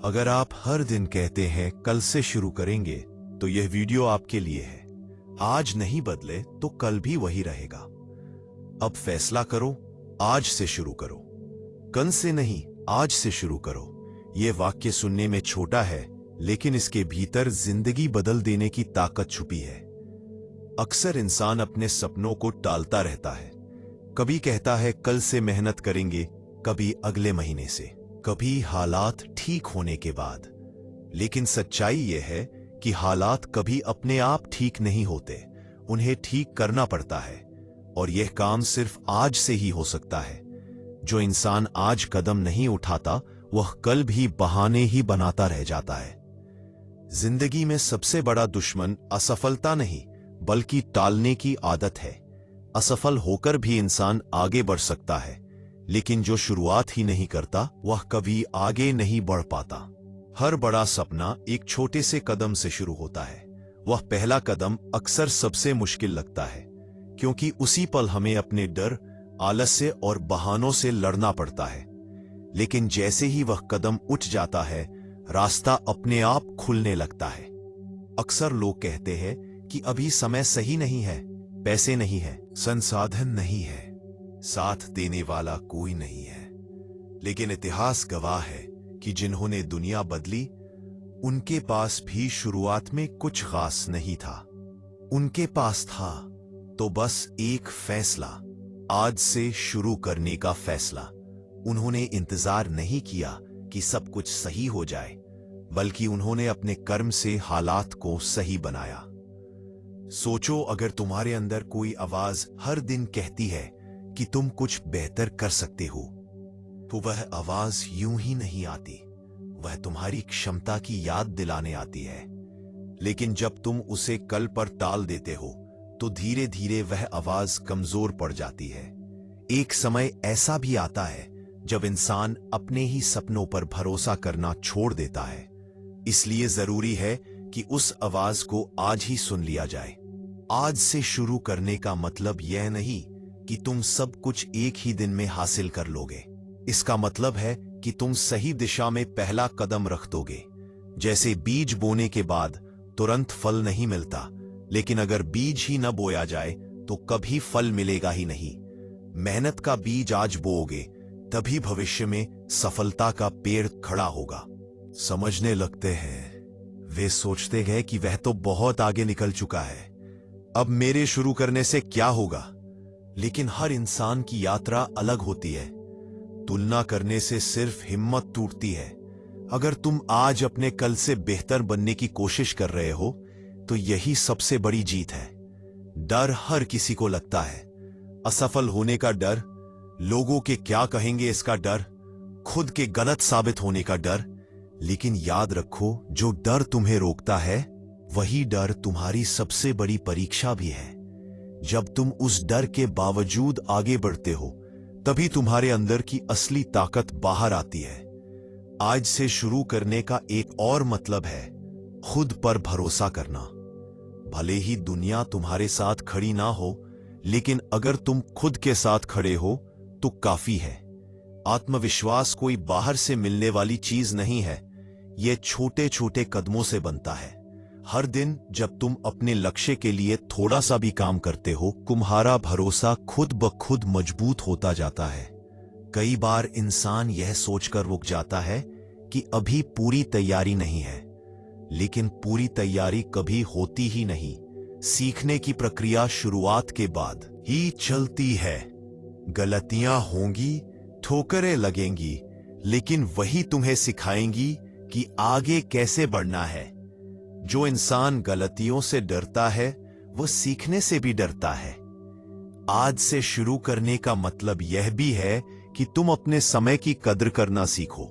अगर आप हर दिन कहते हैं कल से शुरू करेंगे, तो यह वीडियो आपके लिए है। आज नहीं बदले तो कल भी वही रहेगा। अब फैसला करो, आज से शुरू करो। कल से नहीं, आज से शुरू करो। यह वाक्य सुनने में छोटा है, लेकिन इसके भीतर जिंदगी बदल देने की ताकत छुपी है। अक्सर इंसान अपने सपनों को टालता रहता है। कभी कहता है कल से मेहनत करेंगे, कभी अगले महीने से, कभी हालात ठीक होने के बाद। लेकिन सच्चाई यह है कि हालात कभी अपने आप ठीक नहीं होते, उन्हें ठीक करना पड़ता है। और यह काम सिर्फ आज से ही हो सकता है। जो इंसान आज कदम नहीं उठाता, वह कल भी बहाने ही बनाता रह जाता है। जिंदगी में सबसे बड़ा दुश्मन असफलता नहीं, बल्कि टालने की आदत है। असफल होकर भी इंसान आगे बढ़ सकता है, लेकिन जो शुरुआत ही नहीं करता, वह कभी आगे नहीं बढ़ पाता। हर बड़ा सपना एक छोटे से कदम से शुरू होता है। वह पहला कदम अक्सर सबसे मुश्किल लगता है, क्योंकि उसी पल हमें अपने डर, आलस्य और बहानों से लड़ना पड़ता है। लेकिन जैसे ही वह कदम उठ जाता है, रास्ता अपने आप खुलने लगता है। अक्सर लोग कहते हैं कि अभी समय सही नहीं है, पैसे नहीं है, संसाधन नहीं है, साथ देने वाला कोई नहीं है। लेकिन इतिहास गवाह है कि जिन्होंने दुनिया बदली, उनके पास भी शुरुआत में कुछ खास नहीं था। उनके पास था तो बस एक फैसला, आज से शुरू करने का फैसला। उन्होंने इंतजार नहीं किया कि सब कुछ सही हो जाए, बल्कि उन्होंने अपने कर्म से हालात को सही बनाया। सोचो, अगर तुम्हारे अंदर कोई आवाज हर दिन कहती है कि तुम कुछ बेहतर कर सकते हो, तो वह आवाज यूं ही नहीं आती, वह तुम्हारी क्षमता की याद दिलाने आती है। लेकिन जब तुम उसे कल पर टाल देते हो, तो धीरे धीरे वह आवाज कमजोर पड़ जाती है। एक समय ऐसा भी आता है जब इंसान अपने ही सपनों पर भरोसा करना छोड़ देता है। इसलिए जरूरी है कि उस आवाज को आज ही सुन लिया जाए। आज से शुरू करने का मतलब यह नहीं कि तुम सब कुछ एक ही दिन में हासिल कर लोगे। इसका मतलब है कि तुम सही दिशा में पहला कदम रख दोगे। जैसे बीज बोने के बाद तुरंत फल नहीं मिलता, लेकिन अगर बीज ही न बोया जाए तो कभी फल मिलेगा ही नहीं। मेहनत का बीज आज बोओगे, तभी भविष्य में सफलता का पेड़ खड़ा होगा। समझने लगते हैं, वे सोचते हैं कि वह तो बहुत आगे निकल चुका है, अब मेरे शुरू करने से क्या होगा। लेकिन हर इंसान की यात्रा अलग होती है। तुलना करने से सिर्फ हिम्मत टूटती है। अगर तुम आज अपने कल से बेहतर बनने की कोशिश कर रहे हो, तो यही सबसे बड़ी जीत है। डर हर किसी को लगता है। असफल होने का डर, लोगों के क्या कहेंगे इसका डर, खुद के गलत साबित होने का डर। लेकिन याद रखो, जो डर तुम्हें रोकता है, वही डर तुम्हारी सबसे बड़ी परीक्षा भी है। जब तुम उस डर के बावजूद आगे बढ़ते हो, तभी तुम्हारे अंदर की असली ताकत बाहर आती है। आज से शुरू करने का एक और मतलब है खुद पर भरोसा करना। भले ही दुनिया तुम्हारे साथ खड़ी ना हो, लेकिन अगर तुम खुद के साथ खड़े हो तो काफी है। आत्मविश्वास कोई बाहर से मिलने वाली चीज नहीं है, यह छोटे छोटे कदमों से बनता है। हर दिन जब तुम अपने लक्ष्य के लिए थोड़ा सा भी काम करते हो, तुम्हारा भरोसा खुद ब खुद मजबूत होता जाता है। कई बार इंसान यह सोचकर रुक जाता है कि अभी पूरी तैयारी नहीं है, लेकिन पूरी तैयारी कभी होती ही नहीं। सीखने की प्रक्रिया शुरुआत के बाद ही चलती है। गलतियां होंगी, ठोकरें लगेंगी, लेकिन वही तुम्हें सिखाएंगी कि आगे कैसे बढ़ना है। जो इंसान गलतियों से डरता है, वह सीखने से भी डरता है। आज से शुरू करने का मतलब यह भी है कि तुम अपने समय की कद्र करना सीखो।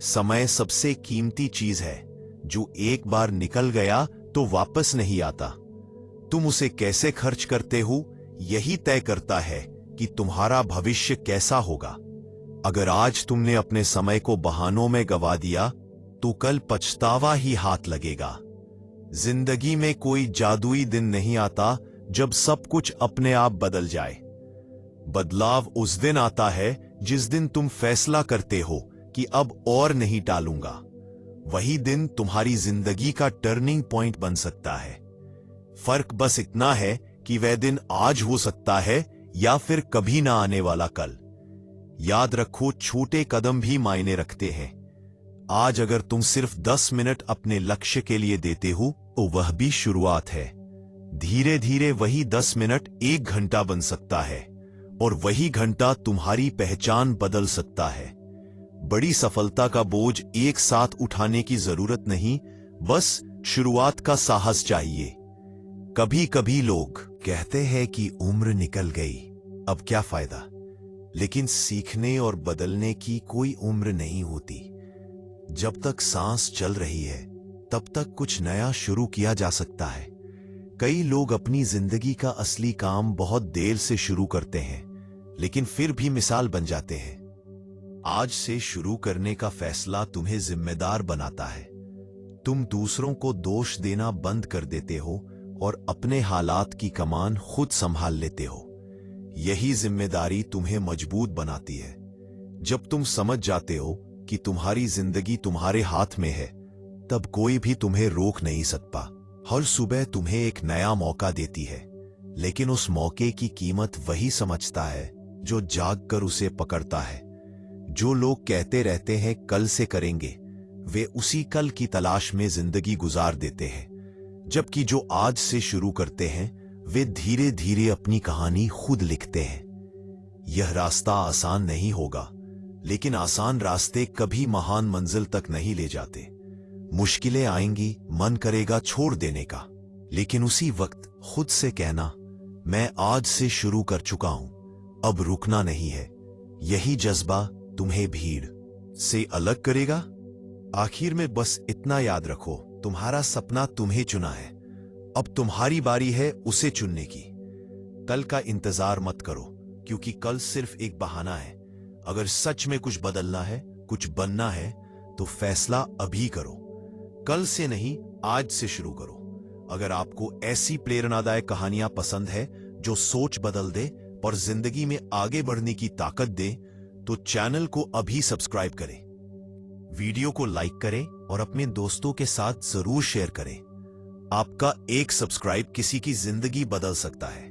समय सबसे कीमती चीज है, जो एक बार निकल गया तो वापस नहीं आता। तुम उसे कैसे खर्च करते हो, यही तय करता है कि तुम्हारा भविष्य कैसा होगा। अगर आज तुमने अपने समय को बहानों में गवा दिया, तो कल पछतावा ही हाथ लगेगा। जिंदगी में कोई जादुई दिन नहीं आता जब सब कुछ अपने आप बदल जाए। बदलाव उस दिन आता है जिस दिन तुम फैसला करते हो कि अब और नहीं टालूंगा। वही दिन तुम्हारी जिंदगी का टर्निंग पॉइंट बन सकता है। फर्क बस इतना है कि वह दिन आज हो सकता है या फिर कभी ना आने वाला कल। याद रखो, छोटे कदम भी मायने रखते हैं। आज अगर तुम सिर्फ 10 मिनट अपने लक्ष्य के लिए देते हो तो वह भी शुरुआत है। धीरे धीरे वही 10 मिनट 1 घंटा बन सकता है और वही घंटा तुम्हारी पहचान बदल सकता है। बड़ी सफलता का बोझ एक साथ उठाने की जरूरत नहीं, बस शुरुआत का साहस चाहिए। कभी कभी लोग कहते हैं कि उम्र निकल गई, अब क्या फायदा। लेकिन सीखने और बदलने की कोई उम्र नहीं होती। जब तक सांस चल रही है तब तक कुछ नया शुरू किया जा सकता है। कई लोग अपनी जिंदगी का असली काम बहुत देर से शुरू करते हैं, लेकिन फिर भी मिसाल बन जाते हैं। आज से शुरू करने का फैसला तुम्हें जिम्मेदार बनाता है। तुम दूसरों को दोष देना बंद कर देते हो और अपने हालात की कमान खुद संभाल लेते हो। यही जिम्मेदारी तुम्हें मजबूत बनाती है। जब तुम समझ जाते हो कि तुम्हारी जिंदगी तुम्हारे हाथ में है, तब कोई भी तुम्हें रोक नहीं सकता। हर सुबह तुम्हें एक नया मौका देती है, लेकिन उस मौके की कीमत वही समझता है जो जाग कर उसे पकड़ता है। जो लोग कहते रहते हैं कल से करेंगे, वे उसी कल की तलाश में जिंदगी गुजार देते हैं। जबकि जो आज से शुरू करते हैं, वे धीरे धीरे अपनी कहानी खुद लिखते हैं। यह रास्ता आसान नहीं होगा, लेकिन आसान रास्ते कभी महान मंजिल तक नहीं ले जाते। मुश्किलें आएंगी, मन करेगा छोड़ देने का, लेकिन उसी वक्त खुद से कहना, मैं आज से शुरू कर चुका हूं, अब रुकना नहीं है। यही जज्बा तुम्हें भीड़ से अलग करेगा। आखिर में बस इतना याद रखो, तुम्हारा सपना तुम्हें चुना है। अब तुम्हारी बारी है उसे चुनने की। कल का इंतजार मत करो, क्योंकि कल सिर्फ एक बहाना है। अगर सच में कुछ बदलना है, कुछ बनना है, तो फैसला अभी करो। कल से नहीं, आज से शुरू करो। अगर आपको ऐसी प्रेरणादायक कहानियां पसंद है जो सोच बदल दे और जिंदगी में आगे बढ़ने की ताकत दे, तो चैनल को अभी सब्सक्राइब करें, वीडियो को लाइक करें और अपने दोस्तों के साथ जरूर शेयर करें। आपका एक सब्सक्राइब किसी की जिंदगी बदल सकता है।